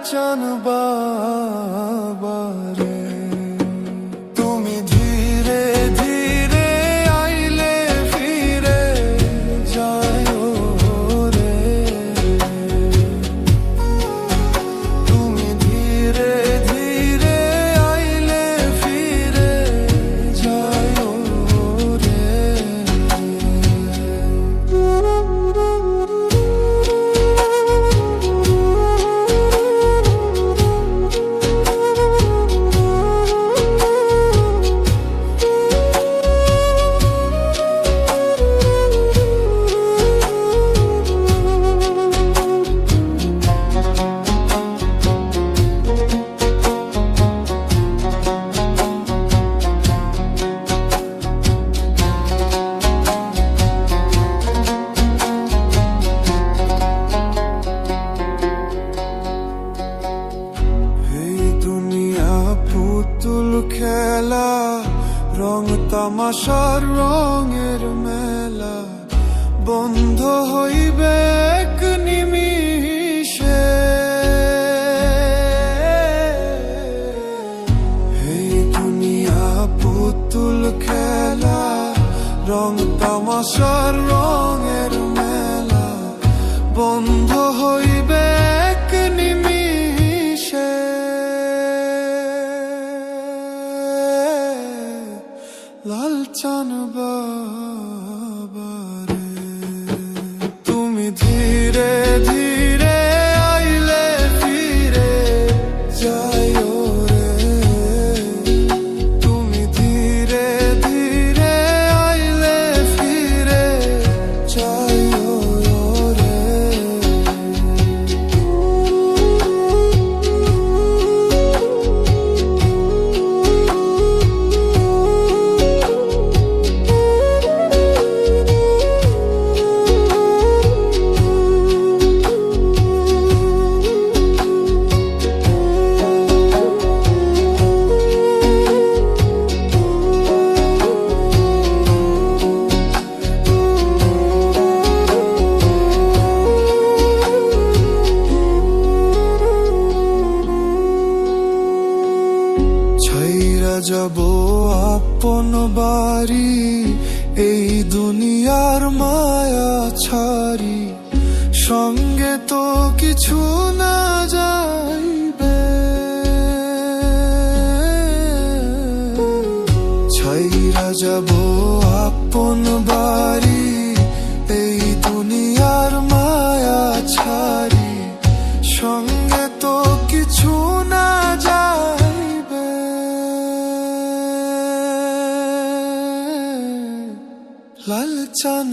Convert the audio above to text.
চান বাবারে তুমি ধীরে ধীরে আইলে ফিরে যায় রে তুমি ধীরে ধীরে আইলে ফিরে যায় রে পুতুল খেলা রং তামাশার রঙের মেলা বন্ধ হইবে এক নিমিষে এই দুনিয়া পুতুল খেলা রং তামাশার রঙের মেলা বন্ধ হইবে এক নিমিষে লাল চান বাবারে তুমি ধীরে ধীরে আইলে ফিরে যায় রে তুমি ধীরে ধীরে আইলে ফিরে যায় রে যাব আপন বাড়ি এই দুনিয়ার মায়া ছাড়ি সঙ্গে তো কিছু না যাইবে ছাইরা যাব আপন বাড়ি এই দুনিয়ার মায়া ছাড়ি সঙ্গে তো কিছু না যাইবে লাল চান